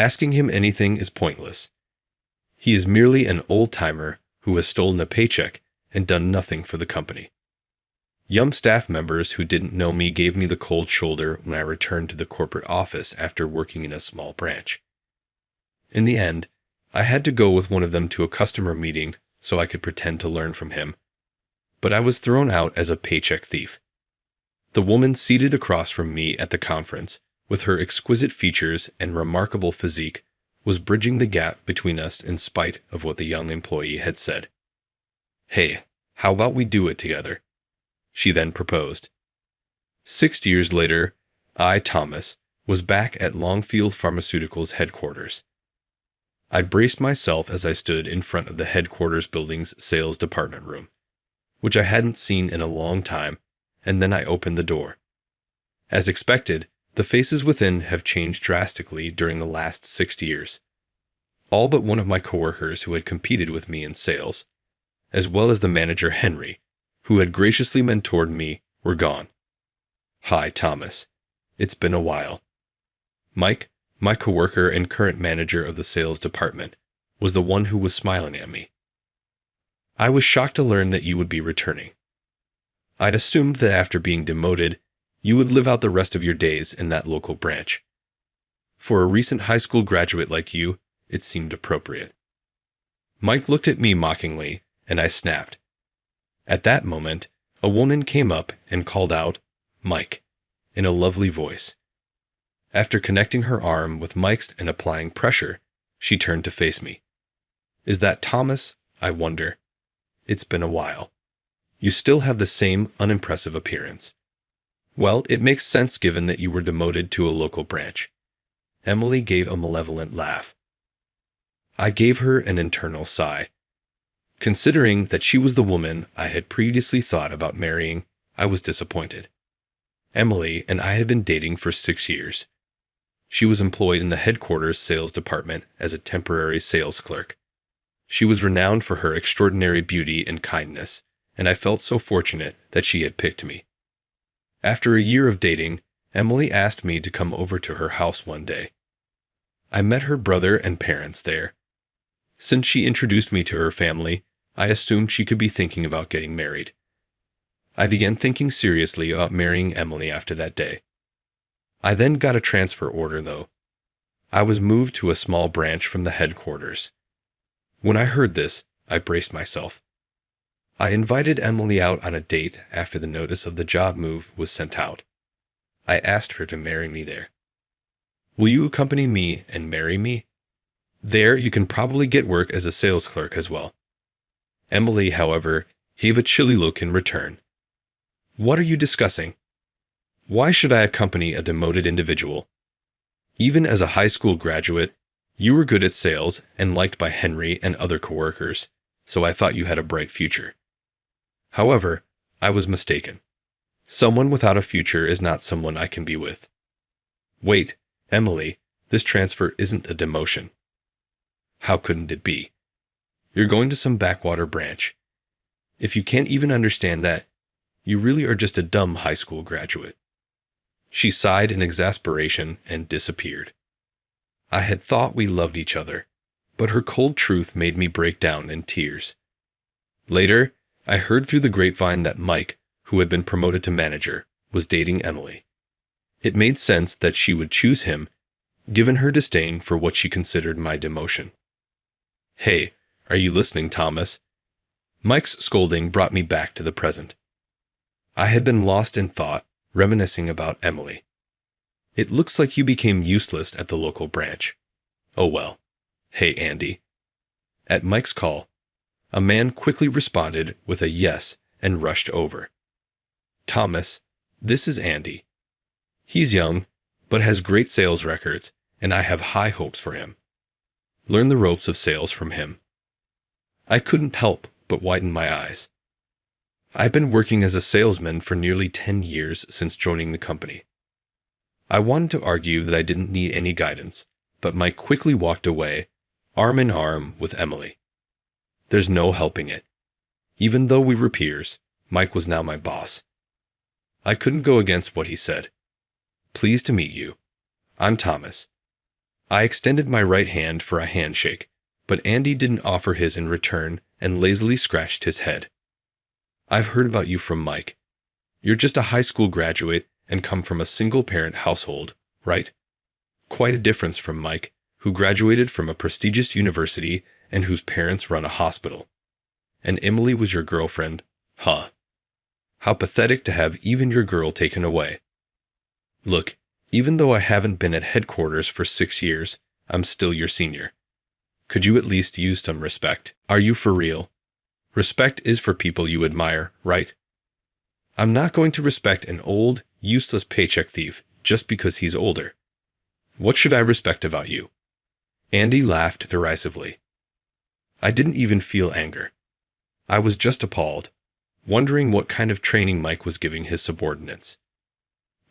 Asking him anything is pointless. He is merely an old-timer who has stolen a paycheck and done nothing for the company. Young staff members who didn't know me gave me the cold shoulder when I returned to the corporate office after working in a small branch. In the end, I had to go with one of them to a customer meeting so I could pretend to learn from him. But I was thrown out as a paycheck thief. The woman seated across from me at the conference, with her exquisite features and remarkable physique, was bridging the gap between us in spite of what the young employee had said. "Hey, how about we do it together?" she then proposed. 6 years later, I, Thomas, was back at Longfield Pharmaceuticals headquarters. I braced myself as I stood in front of the headquarters building's sales department room, which I hadn't seen in a long time, and then I opened the door. As expected, the faces within have changed drastically during the last 6 years. All but one of my coworkers who had competed with me in sales, as well as the manager Henry, who had graciously mentored me, were gone. "Hi, Thomas. It's been a while." Mike, my coworker and current manager of the sales department, was the one who was smiling at me. "I was shocked to learn that you would be returning. I'd assumed that after being demoted, you would live out the rest of your days in that local branch. For a recent high school graduate like you, it seemed appropriate." Mike looked at me mockingly, and I snapped. At that moment, a woman came up and called out, "Mike," in a lovely voice. After connecting her arm with Mike's and applying pressure, she turned to face me. "Is that Thomas? I wonder. It's been a while. You still have the same unimpressive appearance. Well, it makes sense given that you were demoted to a local branch." Emily gave a malevolent laugh. I gave her an internal sigh. Considering that she was the woman I had previously thought about marrying, I was disappointed. Emily and I had been dating for 6 years. She was employed in the headquarters sales department as a temporary sales clerk. She was renowned for her extraordinary beauty and kindness, and I felt so fortunate that she had picked me. After a year of dating, Emily asked me to come over to her house one day. I met her brother and parents there. Since she introduced me to her family, I assumed she could be thinking about getting married. I began thinking seriously about marrying Emily after that day. I then got a transfer order, though. I was moved to a small branch from the headquarters. When I heard this, I braced myself. I invited Emily out on a date after the notice of the job move was sent out. I asked her to marry me there. "Will you accompany me and marry me? There you can probably get work as a sales clerk as well." Emily, however, gave a chilly look in return. "What are you discussing? Why should I accompany a demoted individual? Even as a high school graduate, you were good at sales and liked by Henry and other coworkers, so I thought you had a bright future. However, I was mistaken. Someone without a future is not someone I can be with. Wait, Emily, this transfer isn't a demotion." "How couldn't it be? You're going to some backwater branch. If you can't even understand that, you really are just a dumb high school graduate." She sighed in exasperation and disappeared. I had thought we loved each other, but her cold truth made me break down in tears. Later, I heard through the grapevine that Mike, who had been promoted to manager, was dating Emily. It made sense that she would choose him, given her disdain for what she considered my demotion. "Hey, are you listening, Thomas?" Mike's scolding brought me back to the present. I had been lost in thought, reminiscing about Emily. "It looks like you became useless at the local branch. Oh well. Hey, Andy." At Mike's call, a man quickly responded with a yes and rushed over. "Thomas, this is Andy. He's young, but has great sales records, and I have high hopes for him. Learn the ropes of sales from him." I couldn't help but widen my eyes. I've been working as a salesman for nearly 10 years since joining the company. I wanted to argue that I didn't need any guidance, but Mike quickly walked away, arm in arm with Emily. There's no helping it. Even though we were peers, Mike was now my boss. I couldn't go against what he said. "Pleased to meet you. I'm Thomas. I extended my right hand for a handshake, but Andy didn't offer his in return and lazily scratched his head. I've heard about you from Mike. You're just a high school graduate and come from a single-parent household, right? Quite a difference from Mike, who graduated from a prestigious university and whose parents run a hospital. And Emily was your girlfriend? Huh. How pathetic to have even your girl taken away. Look, even though I haven't been at headquarters for 6 years, I'm still your senior. Could you at least use some respect? Are you for real? Respect is for people you admire, right? I'm not going to respect an old, useless paycheck thief just because he's older. What should I respect about you? Andy laughed derisively. I didn't even feel anger. I was just appalled, wondering what kind of training Mike was giving his subordinates.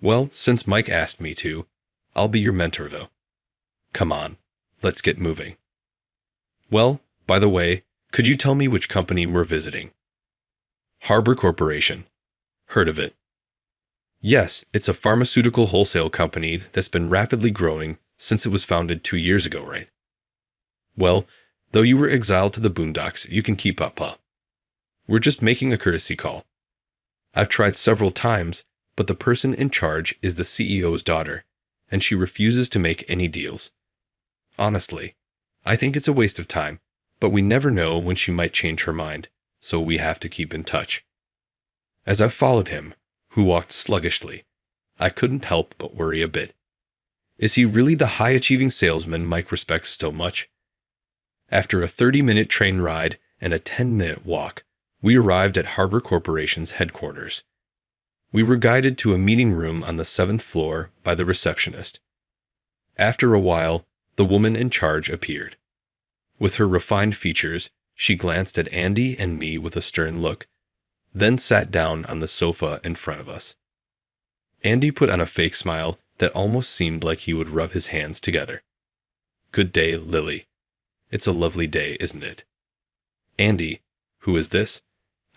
Well, since Mike asked me to, I'll be your mentor, though. Come on, let's get moving. Well, by the way, could you tell me which company we're visiting? Harbor Corporation. Heard of it? Yes, it's a pharmaceutical wholesale company that's been rapidly growing since it was founded 2 years ago, right? Well, though you were exiled to the boondocks, you can keep up, huh? We're just making a courtesy call. I've tried several times, but the person in charge is the CEO's daughter, and she refuses to make any deals. Honestly, I think it's a waste of time, but we never know when she might change her mind, so we have to keep in touch. As I followed him, who walked sluggishly, I couldn't help but worry a bit. Is he really the high-achieving salesman Mike respects so much? After a 30-minute train ride and a 10-minute walk, we arrived at Harbor Corporation's headquarters. We were guided to a meeting room on the 7th floor by the receptionist. After a while, the woman in charge appeared. With her refined features, she glanced at Andy and me with a stern look, then sat down on the sofa in front of us. Andy put on a fake smile that almost seemed like he would rub his hands together. Good day, Lily. It's a lovely day, isn't it? Andy, who is this?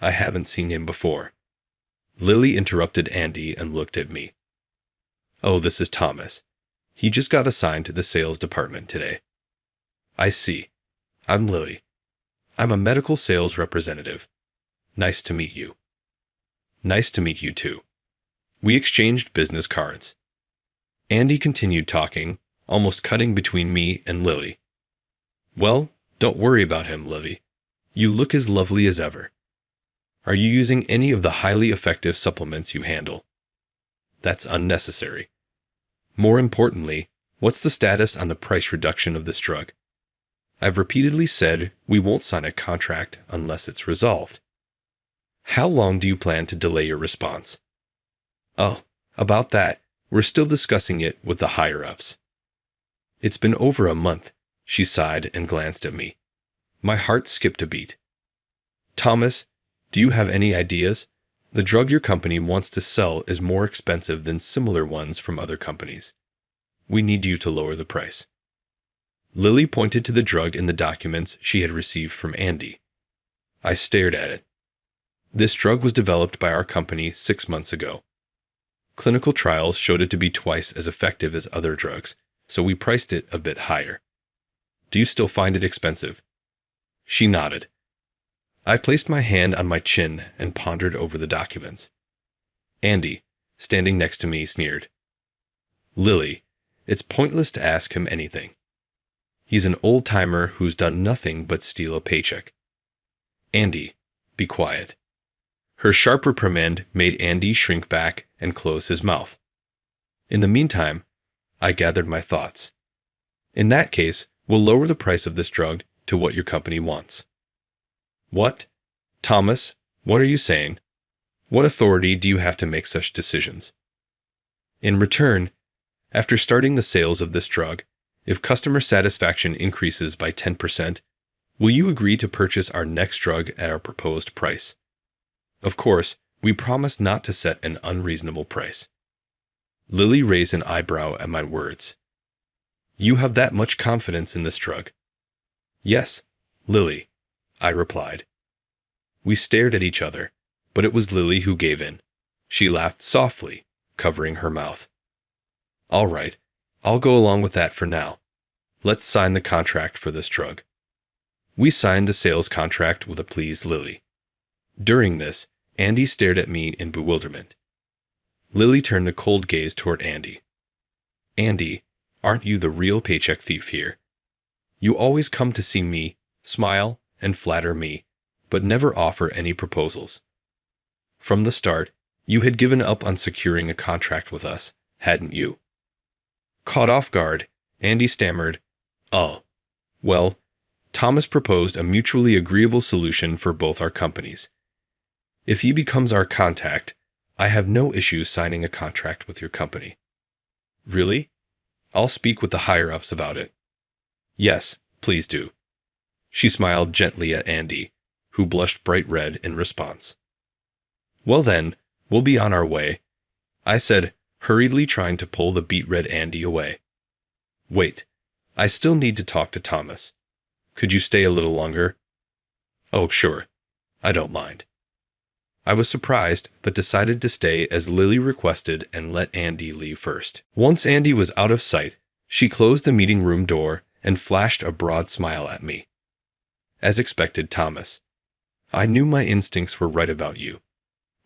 I haven't seen him before. Lily interrupted Andy and looked at me. Oh, this is Thomas. He just got assigned to the sales department today. I see. I'm Lily. I'm a medical sales representative. Nice to meet you. Nice to meet you too. We exchanged business cards. Andy continued talking, almost cutting between me and Lily. Well, don't worry about him, Lily. You look as lovely as ever. Are you using any of the highly effective supplements you handle? That's unnecessary. More importantly, what's the status on the price reduction of this drug? I've repeatedly said we won't sign a contract unless it's resolved. How long do you plan to delay your response? Oh, about that, we're still discussing it with the higher-ups. It's been over a month, she sighed and glanced at me. My heart skipped a beat. Thomas, do you have any ideas? The drug your company wants to sell is more expensive than similar ones from other companies. We need you to lower the price. Lily pointed to the drug in the documents she had received from Andy. I stared at it. This drug was developed by our company 6 months ago. Clinical trials showed it to be twice as effective as other drugs, so we priced it a bit higher. Do you still find it expensive? She nodded. I placed my hand on my chin and pondered over the documents. Andy, standing next to me, sneered. Lily, it's pointless to ask him anything. He's an old-timer who's done nothing but steal a paycheck. Andy, be quiet. Her sharp reprimand made Andy shrink back and close his mouth. In the meantime, I gathered my thoughts. In that case, we'll lower the price of this drug to what your company wants. What? Thomas, what are you saying? What authority do you have to make such decisions? In return, after starting the sales of this drug, if customer satisfaction increases by 10%, will you agree to purchase our next drug at our proposed price? Of course, we promise not to set an unreasonable price. Lily raised an eyebrow at my words. You have that much confidence in this drug? Yes, Lily, I replied. We stared at each other, but it was Lily who gave in. She laughed softly, covering her mouth. All right, I'll go along with that for now. Let's sign the contract for this drug. We signed the sales contract with a pleased Lily. During this, Andy stared at me in bewilderment. Lily turned a cold gaze toward Andy. Andy, aren't you the real paycheck thief here? You always come to see me, smile, and flatter me, but never offer any proposals. From the start, you had given up on securing a contract with us, hadn't you? Caught off guard, Andy stammered, "Oh, well, Thomas proposed a mutually agreeable solution for both our companies. If he becomes our contact, I have no issue signing a contract with your company." "Really? I'll speak with the higher-ups about it." "Yes, please do." She smiled gently at Andy, who blushed bright red in response. "Well then, we'll be on our way," I said, hurriedly trying to pull the beet-red Andy away. "Wait, I still need to talk to Thomas. Could you stay a little longer?" "Oh, sure. I don't mind." I was surprised, but decided to stay as Lily requested and let Andy leave first. Once Andy was out of sight, she closed the meeting room door and flashed a broad smile at me. "As expected, Thomas. I knew my instincts were right about you."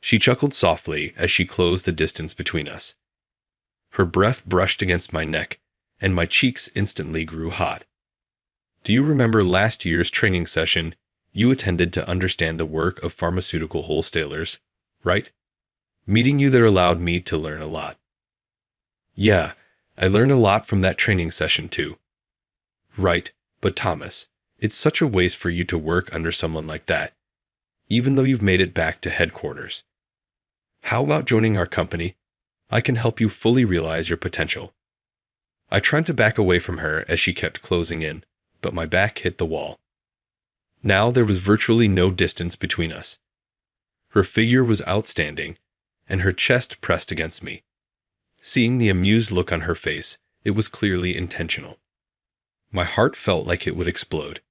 She chuckled softly as she closed the distance between us. Her breath brushed against my neck, and my cheeks instantly grew hot. "Do you remember last year's training session you attended to understand the work of pharmaceutical wholesalers, right? Meeting you there allowed me to learn a lot." "Yeah, I learned a lot from that training session too." "Right, but Thomas, it's such a waste for you to work under someone like that, even though you've made it back to headquarters. How about joining our company? I can help you fully realize your potential." I tried to back away from her as she kept closing in, but my back hit the wall. Now there was virtually no distance between us. Her figure was outstanding, and her chest pressed against me. Seeing the amused look on her face, it was clearly intentional. My heart felt like it would explode.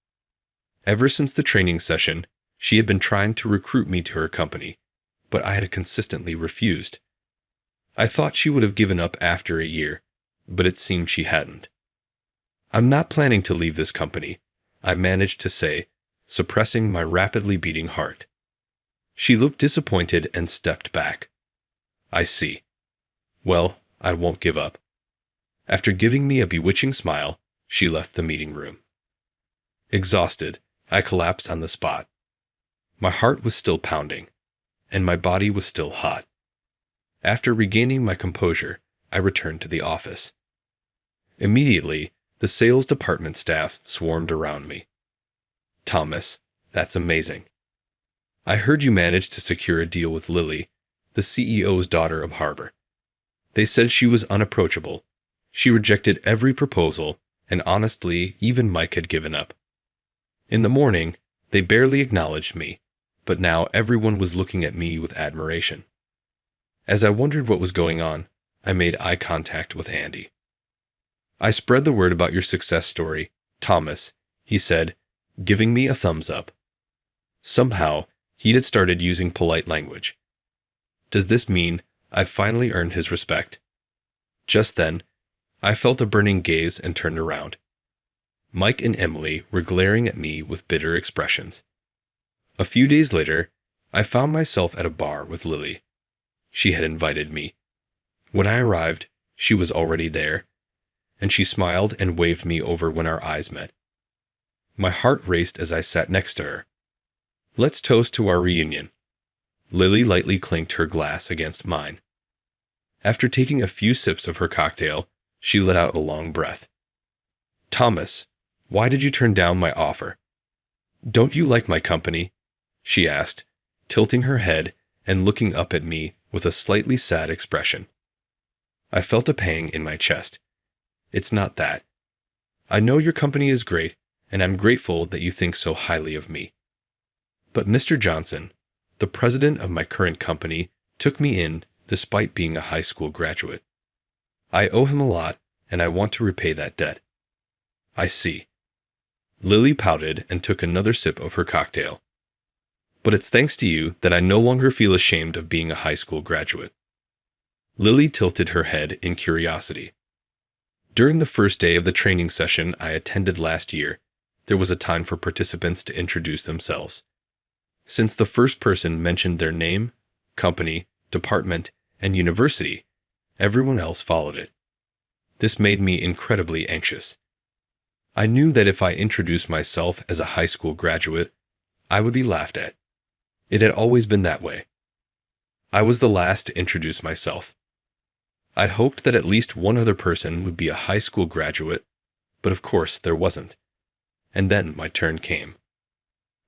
Ever since the training session, she had been trying to recruit me to her company, but I had consistently refused. I thought she would have given up after a year, but it seemed she hadn't. "I'm not planning to leave this company," I managed to say, suppressing my rapidly beating heart. She looked disappointed and stepped back. "I see. Well, I won't give up." After giving me a bewitching smile, she left the meeting room. Exhausted, I collapsed on the spot. My heart was still pounding, and my body was still hot. After regaining my composure, I returned to the office. Immediately, the sales department staff swarmed around me. "Thomas, that's amazing. I heard you managed to secure a deal with Lily, the CEO's daughter of Harbor. They said she was unapproachable. She rejected every proposal, and honestly, even Mike had given up. In the morning, they barely acknowledged me, but now everyone was looking at me with admiration." As I wondered what was going on, I made eye contact with Andy. "I spread the word about your success story, Thomas," he said, giving me a thumbs up. Somehow, he had started using polite language. Does this mean I've finally earned his respect? Just then, I felt a burning gaze and turned around. Mike and Emily were glaring at me with bitter expressions. A few days later, I found myself at a bar with Lily. She had invited me. When I arrived, she was already there, and she smiled and waved me over when our eyes met. My heart raced as I sat next to her. "Let's toast to our reunion." Lily lightly clinked her glass against mine. After taking a few sips of her cocktail, she let out a long breath. "Thomas, why did you turn down my offer?" "Don't you like my company?" she asked, tilting her head and looking up at me with a slightly sad expression. I felt a pang in my chest. "It's not that. I know your company is great, and I'm grateful that you think so highly of me. But Mr. Johnson, the president of my current company, took me in despite being a high school graduate. I owe him a lot, and I want to repay that debt." "I see." Lily pouted and took another sip of her cocktail. "But it's thanks to you that I no longer feel ashamed of being a high school graduate." Lily tilted her head in curiosity. During the first day of the training session I attended last year, there was a time for participants to introduce themselves. Since the first person mentioned their name, company, department, and university, everyone else followed it. This made me incredibly anxious. I knew that if I introduced myself as a high school graduate, I would be laughed at. It had always been that way. I was the last to introduce myself. I'd hoped that at least one other person would be a high school graduate, but of course there wasn't. And then my turn came.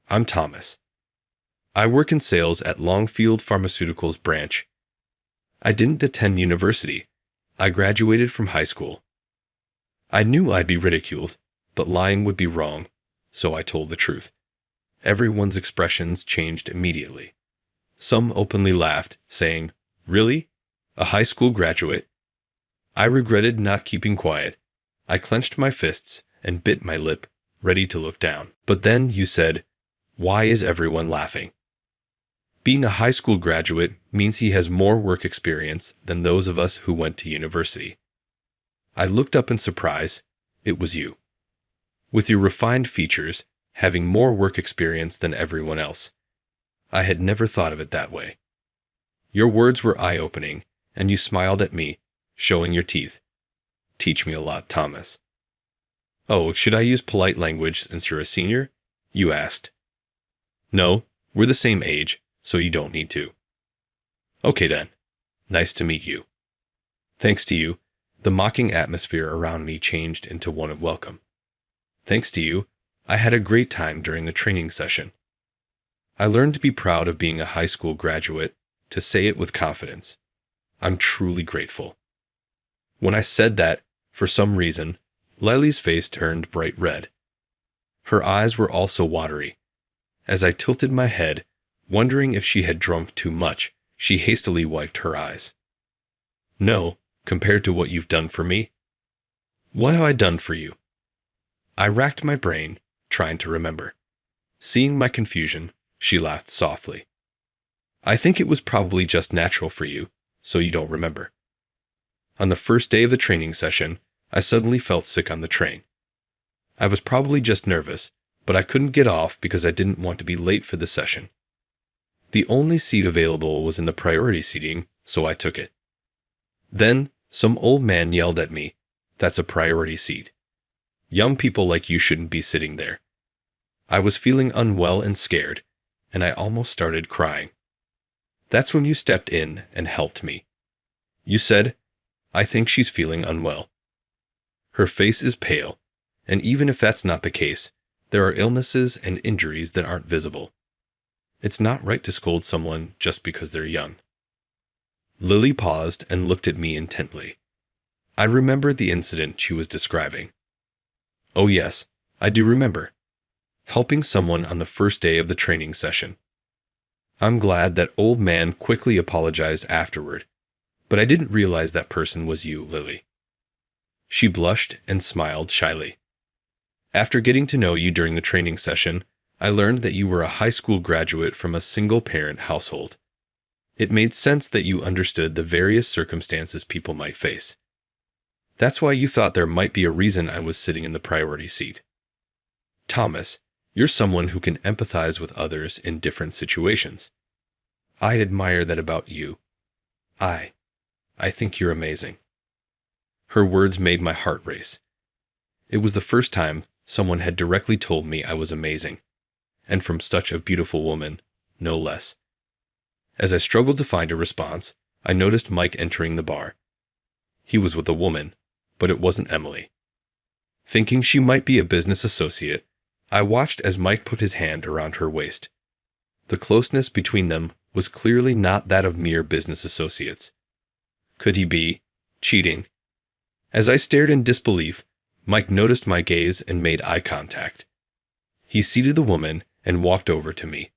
I'm Thomas. I work in sales at Longfield Pharmaceuticals branch. I didn't attend university. I graduated from high school. I knew I'd be ridiculed, but lying would be wrong, so I told the truth. Everyone's expressions changed immediately. Some openly laughed, saying, "Really? A high school graduate?" I regretted not keeping quiet. I clenched my fists and bit my lip, ready to look down. But then you said, "Why is everyone laughing?" Being a high school graduate means he has more work experience than those of us who went to university. I looked up in surprise. It was you. With your refined features, having more work experience than everyone else. I had never thought of it that way. Your words were eye-opening, and you smiled at me, showing your teeth. Teach me a lot, Thomas. "Oh, should I use polite language since you're a senior?" you asked. "No, we're the same age, so you don't need to." "Okay then. Nice to meet you." Thanks to you, the mocking atmosphere around me changed into one of welcome. Thanks to you, I had a great time during the training session. I learned to be proud of being a high school graduate, to say it with confidence. I'm truly grateful. When I said that, for some reason, Lily's face turned bright red. Her eyes were also watery. As I tilted my head, wondering if she had drunk too much, she hastily wiped her eyes. "No, compared to what you've done for me." "What have I done for you?" I racked my brain, trying to remember. Seeing my confusion, she laughed softly. "I think it was probably just natural for you, so you don't remember. On the first day of the training session, I suddenly felt sick on the train. I was probably just nervous, but I couldn't get off because I didn't want to be late for the session. The only seat available was in the priority seating, so I took it. Then, some old man yelled at me, "That's a priority seat. Young people like you shouldn't be sitting there." I was feeling unwell and scared, and I almost started crying. That's when you stepped in and helped me. You said, "I think she's feeling unwell. Her face is pale, and even if that's not the case, there are illnesses and injuries that aren't visible. It's not right to scold someone just because they're young." Lily paused and looked at me intently. I remembered the incident she was describing. "Oh yes, I do remember. Helping someone on the first day of the training session. I'm glad that old man quickly apologized afterward, but I didn't realize that person was you, Lily." She blushed and smiled shyly. "After getting to know you during the training session, I learned that you were a high school graduate from a single-parent household. It made sense that you understood the various circumstances people might face. That's why you thought there might be a reason I was sitting in the priority seat. Thomas, you're someone who can empathize with others in different situations. I admire that about you. I think you're amazing." Her words made my heart race. It was the first time someone had directly told me I was amazing, and from such a beautiful woman, no less. As I struggled to find a response, I noticed Mike entering the bar. He was with a woman, but it wasn't Emily. Thinking she might be a business associate, I watched as Mike put his hand around her waist. The closeness between them was clearly not that of mere business associates. Could he be cheating? As I stared in disbelief, Mike noticed my gaze and made eye contact. He seated the woman and walked over to me.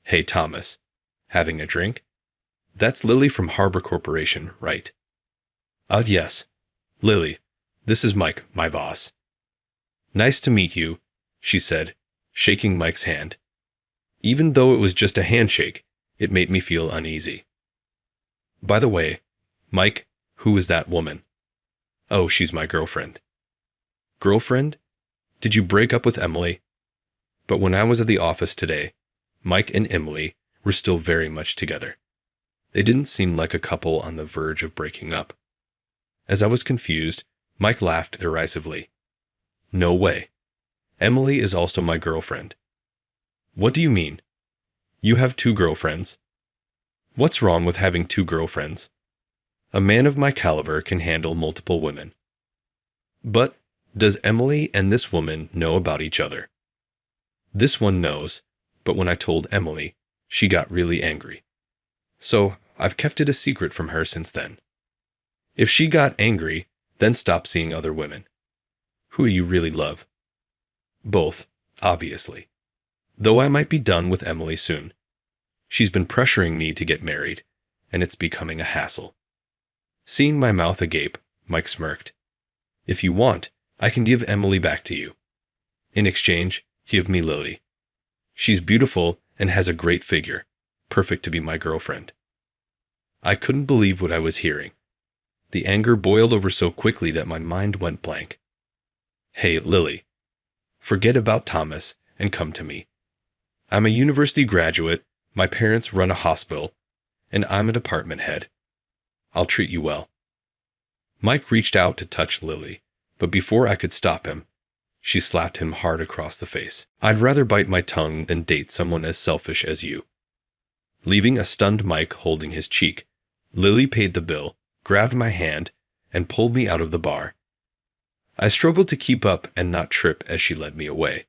"Hey, Thomas. Having a drink? That's Lily from Harbor Corporation, right?" Yes. Lily, this is Mike, my boss." "Nice to meet you," she said, shaking Mike's hand. Even though it was just a handshake, it made me feel uneasy. "By the way, Mike, who is that woman?" Oh, she's my girlfriend. Girlfriend? Did you break up with Emily? But when I was at the office today, Mike and Emily were still very much together. They didn't seem like a couple on the verge of breaking up. As I was confused, Mike laughed derisively. No way. Emily is also my girlfriend. What do you mean? You have two girlfriends. What's wrong with having two girlfriends? A man of my caliber can handle multiple women. But does Emily and this woman know about each other? This one knows, but when I told Emily, she got really angry. So I've kept it a secret from her since then. If she got angry, then stop seeing other women. Who do you really love? Both, obviously. Though I might be done with Emily soon. She's been pressuring me to get married, and it's becoming a hassle. Seeing my mouth agape, Mike smirked. If you want, I can give Emily back to you. In exchange, give me Lily. She's beautiful and has a great figure, perfect to be my girlfriend. I couldn't believe what I was hearing. The anger boiled over so quickly that my mind went blank. Hey, Lily. Forget about Thomas and come to me. I'm a university graduate, my parents run a hospital, and I'm a department head. I'll treat you well. Mike reached out to touch Lily, but before I could stop him, she slapped him hard across the face. I'd rather bite my tongue than date someone as selfish as you. Leaving a stunned Mike holding his cheek, Lily paid the bill, grabbed my hand, and pulled me out of the bar. I struggled to keep up and not trip as she led me away.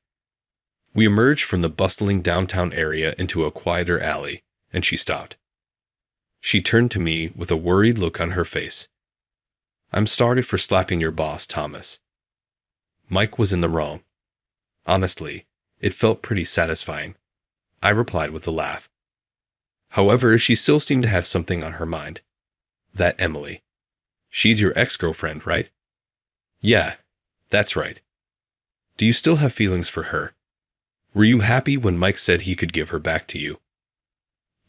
We emerged from the bustling downtown area into a quieter alley, and she stopped. She turned to me with a worried look on her face. I'm sorry for slapping your boss, Thomas. Mike was in the wrong. Honestly, it felt pretty satisfying. I replied with a laugh. However, she still seemed to have something on her mind. That Emily. She's your ex-girlfriend, right? Yeah, that's right. Do you still have feelings for her? Were you happy when Mike said he could give her back to you?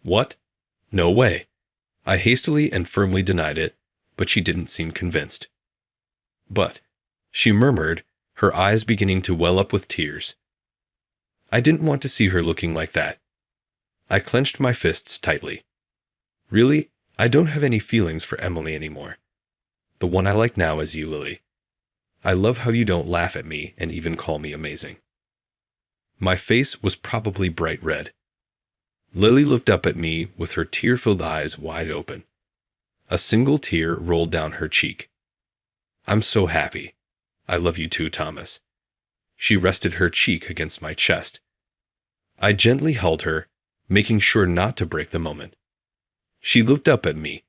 What? No way. I hastily and firmly denied it, but she didn't seem convinced. But, she murmured, her eyes beginning to well up with tears. I didn't want to see her looking like that. I clenched my fists tightly. Really, I don't have any feelings for Emily anymore. The one I like now is you, Lily. I love how you don't laugh at me and even call me amazing. My face was probably bright red. Lily looked up at me with her tear-filled eyes wide open. A single tear rolled down her cheek. I'm so happy. I love you too, Thomas. She rested her cheek against my chest. I gently held her, making sure not to break the moment. She looked up at me,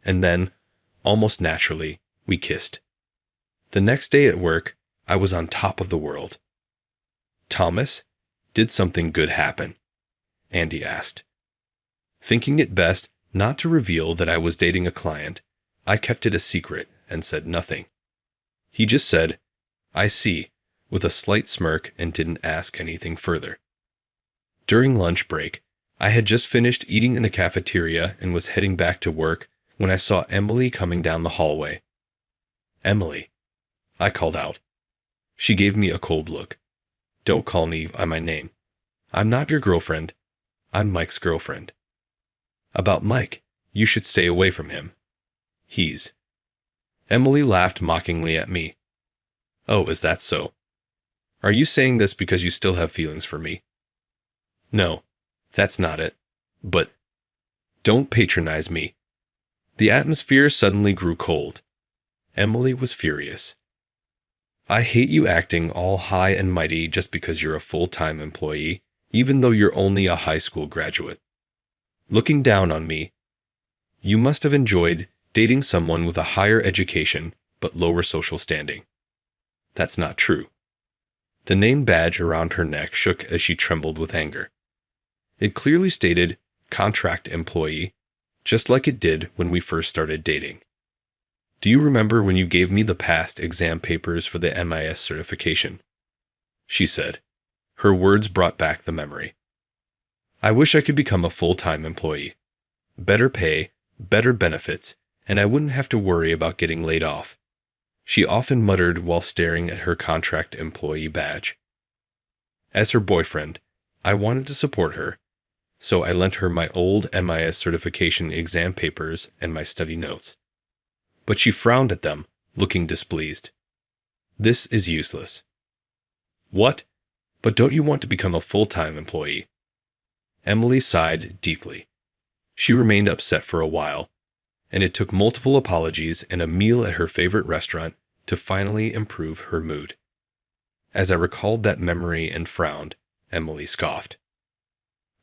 and then, almost naturally, we kissed. The next day at work, I was on top of the world. Thomas, did something good happen? Andy asked. Thinking it best not to reveal that I was dating a client, I kept it a secret and said nothing. He just said, I see, with a slight smirk and didn't ask anything further. During lunch break, I had just finished eating in the cafeteria and was heading back to work when I saw Emily coming down the hallway. Emily, I called out. She gave me a cold look. Don't call me by my name. I'm not your girlfriend. I'm Mike's girlfriend. About Mike, you should stay away from him. He's. Emily laughed mockingly at me. Oh, is that so? Are you saying this because you still have feelings for me? No, that's not it. But don't patronize me. The atmosphere suddenly grew cold. Emily was furious. I hate you acting all high and mighty just because you're a full-time employee, even though you're only a high school graduate. Looking down on me, you must have enjoyed dating someone with a higher education but lower social standing. That's not true. The name badge around her neck shook as she trembled with anger. It clearly stated contract employee, just like it did when we first started dating. Do you remember when you gave me the past exam papers for the MIS certification? She said. Her words brought back the memory. I wish I could become a full-time employee. Better pay, better benefits, and I wouldn't have to worry about getting laid off. she often muttered while staring at her contract employee badge. As her boyfriend, I wanted to support her, so I lent her my old MIS certification exam papers and my study notes. But she frowned at them, looking displeased. This is useless. What? But don't you want to become a full-time employee? Emily sighed deeply. She remained upset for a while, and it took multiple apologies and a meal at her favorite restaurant to finally improve her mood. As I recalled that memory and frowned, Emily scoffed.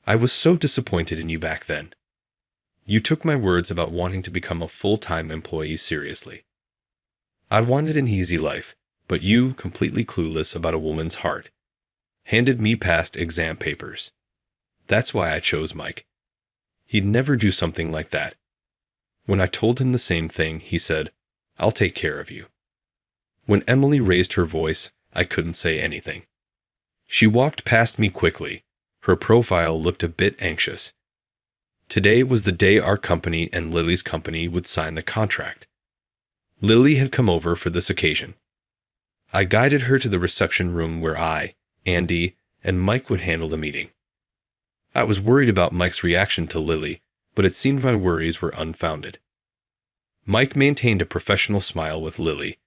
I was so disappointed in you back then. You took my words about wanting to become a full-time employee seriously. I wanted an easy life, but you, completely clueless about a woman's heart, handed me past exam papers. That's why I chose Mike. He'd never do something like that. When I told him the same thing, he said, "I'll take care of you." When Emily raised her voice, I couldn't say anything. She walked past me quickly. Her profile looked a bit anxious. Today was the day our company and Lily's company would sign the contract. Lily had come over for this occasion. I guided her to the reception room where I, Andy, and Mike would handle the meeting. I was worried about Mike's reaction to Lily, but it seemed my worries were unfounded. Mike maintained a professional smile with Lily.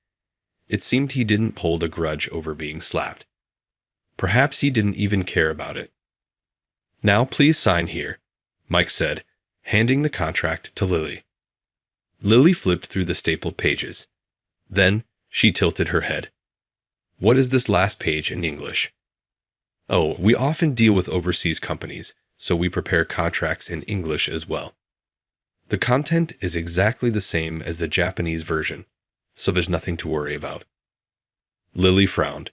It seemed he didn't hold a grudge over being slapped. Perhaps he didn't even care about it. "Now please sign here," Mike said, handing the contract to Lily. Lily flipped through the stapled pages. Then she tilted her head. "What is this last page in English?" "Oh, we often deal with overseas companies, so we prepare contracts in English as well. The content is exactly the same as the Japanese version, so there's nothing to worry about." Lily frowned.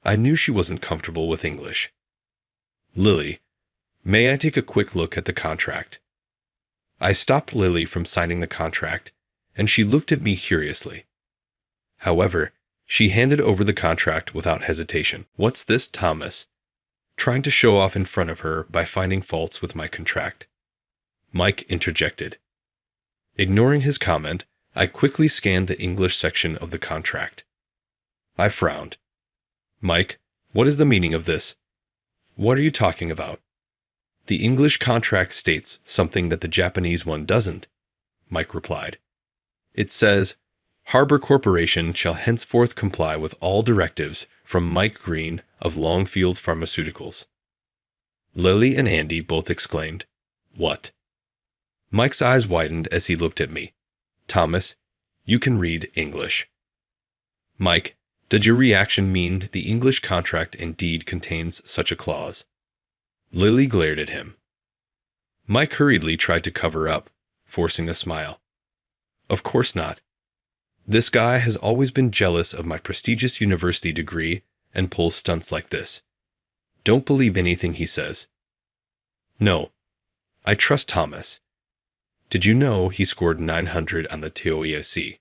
I knew she wasn't comfortable with English. "Lily, may I take a quick look at the contract?" I stopped Lily from signing the contract, and she looked at me curiously. However, she handed over the contract without hesitation. "What's this, Thomas?" Trying to show off in front of her by finding faults with my contract. Mike interjected. Ignoring his comment, I quickly scanned the English section of the contract. I frowned. "Mike, what is the meaning of this? What are you talking about?" "The English contract states something that the Japanese one doesn't," Mike replied. "It says, Harbor Corporation shall henceforth comply with all directives from Mike Green of Longfield Pharmaceuticals." Lily and Andy both exclaimed, "What?" Mike's eyes widened as he looked at me. "Thomas, you can read English." "Mike, does your reaction mean the English contract indeed contains such a clause?" Lily glared at him. Mike hurriedly tried to cover up, forcing a smile. "Of course not. This guy has always been jealous of my prestigious university degree and pulls stunts like this. Don't believe anything he says." "No, I trust Thomas. Did you know he scored 900 on the TOEIC?"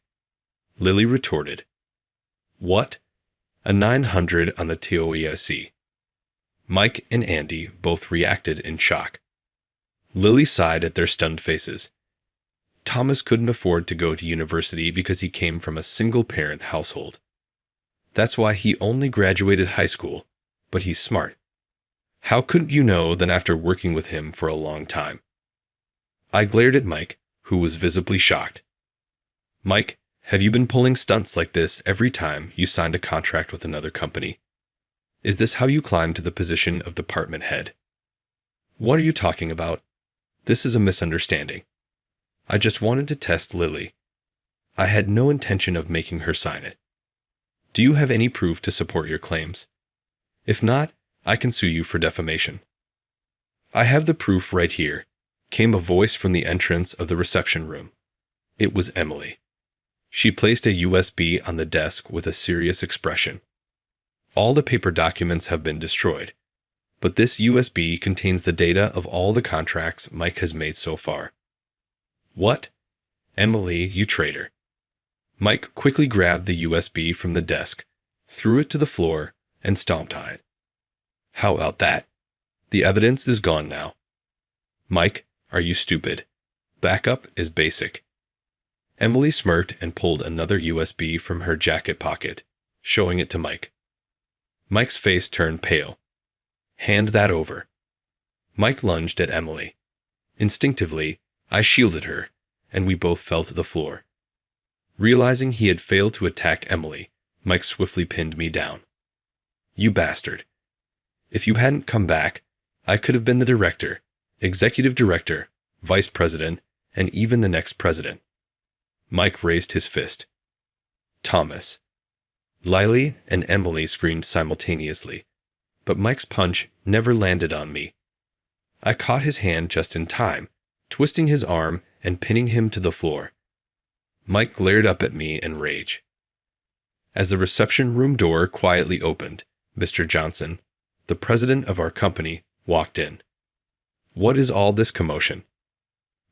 Lily retorted. "What? A 900 on the TOEIC?" Mike and Andy both reacted in shock. Lily sighed at their stunned faces. Thomas couldn't afford to go to university because he came from a single-parent household. That's why he only graduated high school, but he's smart. How couldn't you know than after working with him for a long time? I glared at Mike, who was visibly shocked. "Mike, have you been pulling stunts like this every time you signed a contract with another company? Is this how you climbed to the position of department head?" "What are you talking about? This is a misunderstanding. I just wanted to test Lily. I had no intention of making her sign it. Do you have any proof to support your claims? If not, I can sue you for defamation." "I have the proof right here," came a voice from the entrance of the reception room. It was Emily. She placed a USB on the desk with a serious expression. "All the paper documents have been destroyed, but this USB contains the data of all the contracts Mike has made so far." "What? Emily, you traitor." Mike quickly grabbed the USB from the desk, threw it to the floor, and stomped on it. "How about that? The evidence is gone now." "Mike, are you stupid? Backup is basic." Emily smirked and pulled another USB from her jacket pocket, showing it to Mike. Mike's face turned pale. Hand that over. Mike lunged at Emily. Instinctively, I shielded her, and we both fell to the floor. Realizing he had failed to attack Emily, Mike swiftly pinned me down. You bastard. If you hadn't come back, I could have been the director, executive director, vice president, and even the next president. Mike raised his fist. Thomas. Lily and Emily screamed simultaneously, but Mike's punch never landed on me. I caught his hand just in time, twisting his arm and pinning him to the floor. Mike glared up at me in rage. As the reception room door quietly opened, Mr. Johnson, the president of our company, walked in. What is all this commotion?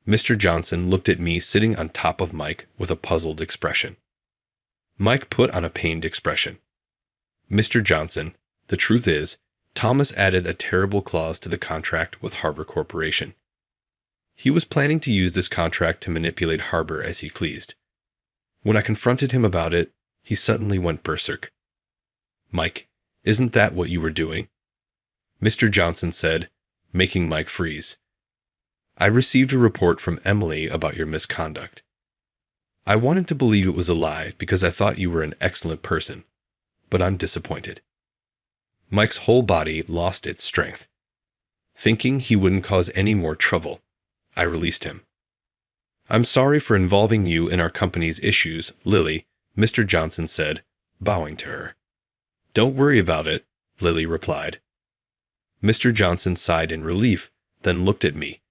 Mr. Johnson looked at me sitting on top of Mike with a puzzled expression. Mike put on a pained expression. Mr. Johnson, the truth is, Thomas added a terrible clause to the contract with Harbor Corporation. He was planning to use this contract to manipulate Harbor as he pleased. When I confronted him about it, he suddenly went berserk. Mike, isn't that what you were doing? Mr. Johnson said, making Mike freeze. I received a report from Emily about your misconduct. I wanted to believe it was a lie because I thought you were an excellent person, but I'm disappointed. Mike's whole body lost its strength. Thinking he wouldn't cause any more trouble, I released him. I'm sorry for involving you in our company's issues, Lily, Mr. Johnson said, bowing to her. Don't worry about it, Lily replied. Mr. Johnson sighed in relief, then looked at me.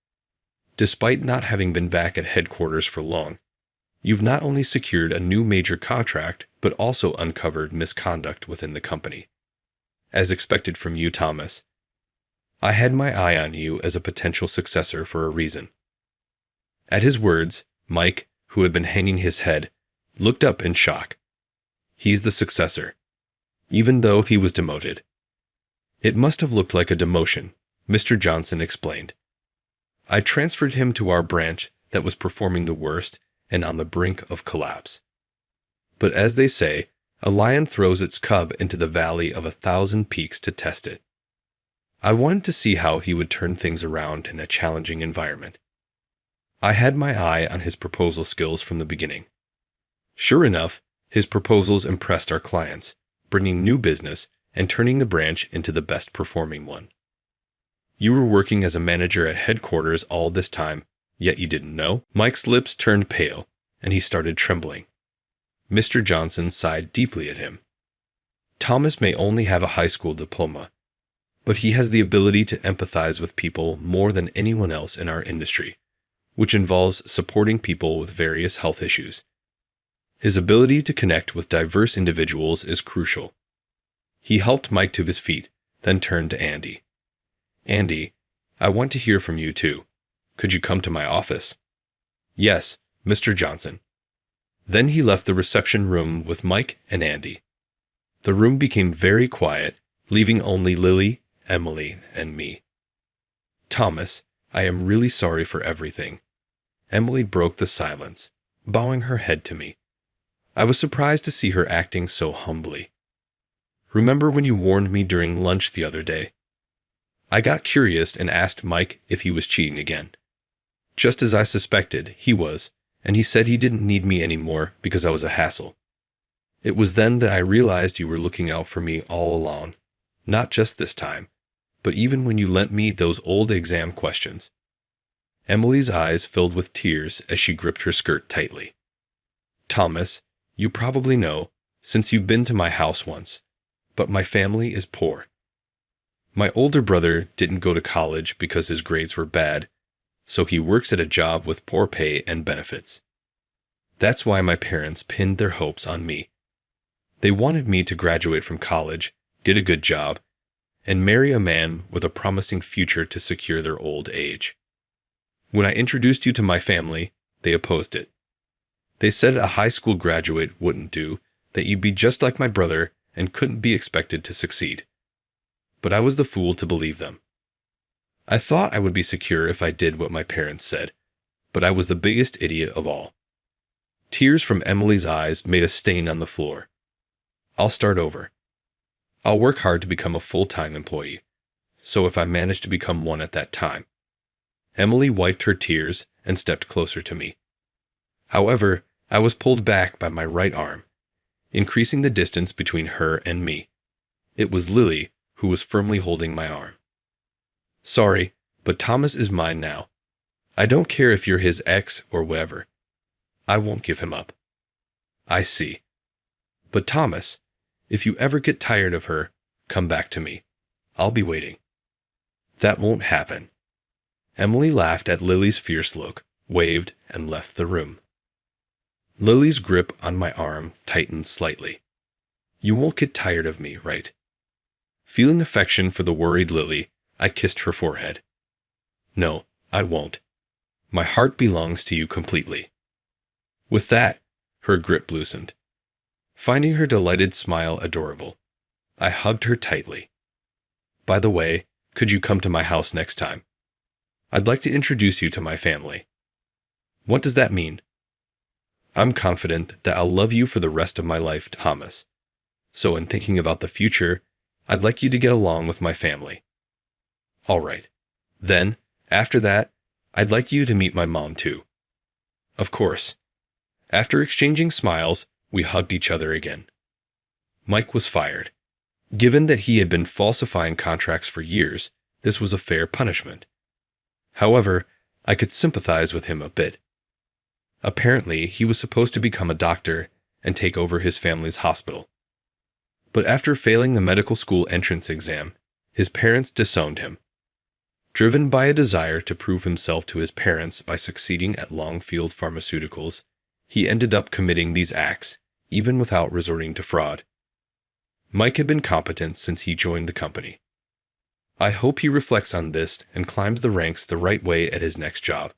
Despite not having been back at headquarters for long, you've not only secured a new major contract, but also uncovered misconduct within the company. As expected from you, Thomas. I had my eye on you as a potential successor for a reason. At his words, Mike, who had been hanging his head, looked up in shock. He's the successor, even though he was demoted. It must have looked like a demotion, Mr. Johnson explained. I transferred him to our branch that was performing the worst and on the brink of collapse. But as they say, a lion throws its cub into the valley of 1,000 peaks to test it. I wanted to see how he would turn things around in a challenging environment. I had my eye on his proposal skills from the beginning. Sure enough, his proposals impressed our clients, bringing new business and turning the branch into the best performing one. You were working as a manager at headquarters all this time, yet you didn't know? Mike's lips turned pale, and he started trembling. Mr. Johnson sighed deeply at him. Thomas may only have a high school diploma, but he has the ability to empathize with people more than anyone else in our industry, which involves supporting people with various health issues. His ability to connect with diverse individuals is crucial. He helped Mike to his feet, then turned to Andy. Andy, I want to hear from you too. Could you come to my office? Yes, Mr. Johnson. Then he left the reception room with Mike and Andy. The room became very quiet, leaving only Lily, Emily, and me. Thomas, I am really sorry for everything. Emily broke the silence, bowing her head to me. I was surprised to see her acting so humbly. Remember when you warned me during lunch the other day? I got curious and asked Mike if he was cheating again. Just as I suspected, he was, and he said he didn't need me anymore because I was a hassle. It was then that I realized you were looking out for me all along, not just this time, but even when you lent me those old exam questions. Emily's eyes filled with tears as she gripped her skirt tightly. Thomas, you probably know, since you've been to my house once, but my family is poor. My older brother didn't go to college because his grades were bad, so he works at a job with poor pay and benefits. That's why my parents pinned their hopes on me. They wanted me to graduate from college, get a good job, and marry a man with a promising future to secure their old age. When I introduced you to my family, they opposed it. They said a high school graduate wouldn't do, that you'd be just like my brother and couldn't be expected to succeed. But I was the fool to believe them. I thought I would be secure if I did what my parents said, but I was the biggest idiot of all. Tears from Emily's eyes made a stain on the floor. I'll start over. I'll work hard to become a full-time employee, so if I manage to become one at that time. Emily wiped her tears and stepped closer to me. However, I was pulled back by my right arm, increasing the distance between her and me. It was Lily who was firmly holding my arm. Sorry, but Thomas is mine now. I don't care if you're his ex or whatever. I won't give him up. I see. But Thomas, if you ever get tired of her, come back to me. I'll be waiting. That won't happen. Emily laughed at Lily's fierce look, waved, and left the room. Lily's grip on my arm tightened slightly. You won't get tired of me, right? Feeling affection for the worried Lily, I kissed her forehead. No, I won't. My heart belongs to you completely. With that, her grip loosened. Finding her delighted smile adorable, I hugged her tightly. By the way, could you come to my house next time? I'd like to introduce you to my family. What does that mean? I'm confident that I'll love you for the rest of my life, Thomas. So in thinking about the future, I'd like you to get along with my family. All right. Then, after that, I'd like you to meet my mom too. Of course. After exchanging smiles, we hugged each other again. Mike was fired. Given that he had been falsifying contracts for years, this was a fair punishment. However, I could sympathize with him a bit. Apparently, he was supposed to become a doctor and take over his family's hospital. But after failing the medical school entrance exam, his parents disowned him. Driven by a desire to prove himself to his parents by succeeding at Longfield Pharmaceuticals, he ended up committing these acts, even without resorting to fraud. Mike had been competent since he joined the company. I hope he reflects on this and climbs the ranks the right way at his next job.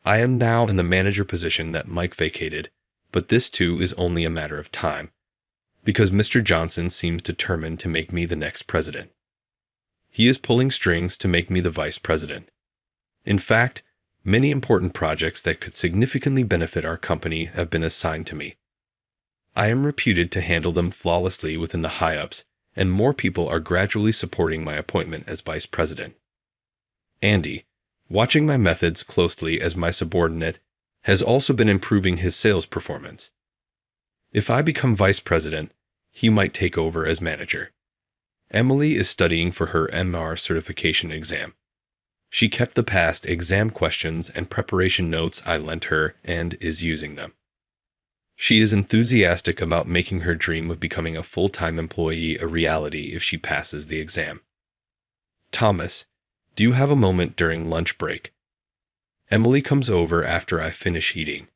I am now in the manager position that Mike vacated, but this too is only a matter of time, because Mr. Johnson seems determined to make me the next president. He is pulling strings to make me the vice president. In fact, many important projects that could significantly benefit our company have been assigned to me. I am reputed to handle them flawlessly within the high-ups, and more people are gradually supporting my appointment as vice president. Andy, watching my methods closely as my subordinate, has also been improving his sales performance. If I become vice president, he might take over as manager. Emily is studying for her MR certification exam. She kept the past exam questions and preparation notes I lent her and is using them. She is enthusiastic about making her dream of becoming a full-time employee a reality if she passes the exam. Thomas, do you have a moment during lunch break? Emily comes over after I finish eating.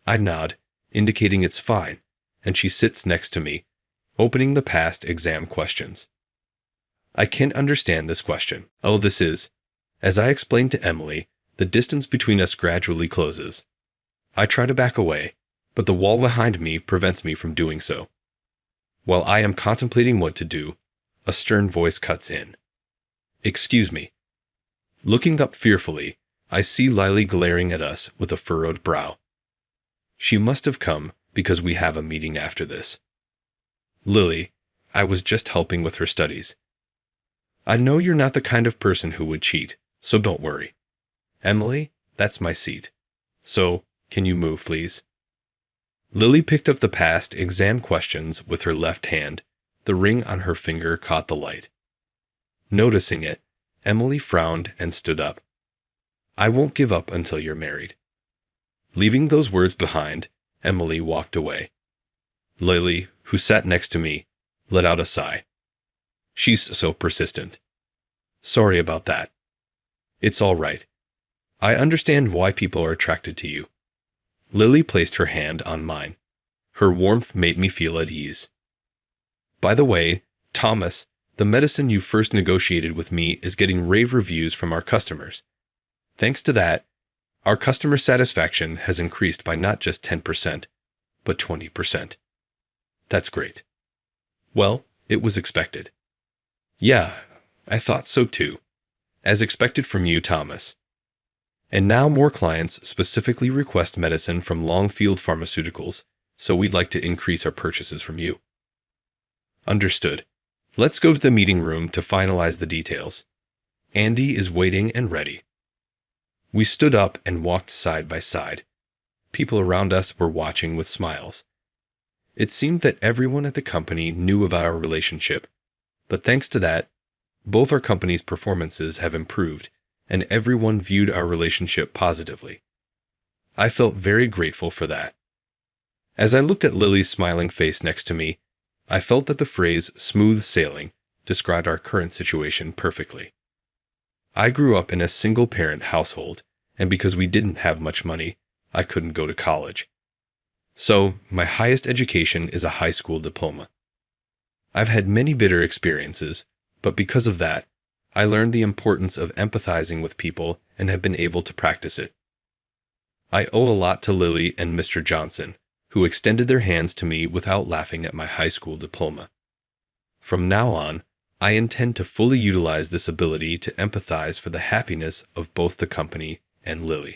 I nod, indicating it's fine, and she sits next to me, opening the past exam questions. I can't understand this question. Oh, this is. As I explained to Emily, the distance between us gradually closes. I try to back away, but the wall behind me prevents me from doing so. While I am contemplating what to do, a stern voice cuts in. Excuse me. Looking up fearfully, I see Lily glaring at us with a furrowed brow. She must have come because we have a meeting after this. Lily, I was just helping with her studies. I know you're not the kind of person who would cheat, so don't worry. Emily, that's my seat. So, can you move, please? Lily picked up the past exam questions with her left hand. The ring on her finger caught the light. Noticing it, Emily frowned and stood up. I won't give up until you're married. Leaving those words behind, Emily walked away. Lily, who sat next to me, let out a sigh. She's so persistent. Sorry about that. It's all right. I understand why people are attracted to you. Lily placed her hand on mine. Her warmth made me feel at ease. By the way, Thomas, the medicine you first negotiated with me is getting rave reviews from our customers. Thanks to that, our customer satisfaction has increased by not just 10%, but 20%. That's great. Well, it was expected. Yeah, I thought so too. As expected from you, Thomas. And now more clients specifically request medicine from long-field pharmaceuticals, so we'd like to increase our purchases from you. Understood. Let's go to the meeting room to finalize the details. Andy is waiting and ready. We stood up and walked side by side. People around us were watching with smiles. It seemed that everyone at the company knew about our relationship, but thanks to that, both our company's performances have improved, and everyone viewed our relationship positively. I felt very grateful for that. As I looked at Lily's smiling face next to me, I felt that the phrase smooth sailing described our current situation perfectly. I grew up in a single-parent household, and because we didn't have much money, I couldn't go to college. So, my highest education is a high school diploma. I've had many bitter experiences, but because of that, I learned the importance of empathizing with people and have been able to practice it. I owe a lot to Lily and Mr. Johnson, who extended their hands to me without laughing at my high school diploma. From now on, I intend to fully utilize this ability to empathize for the happiness of both the company and Lily.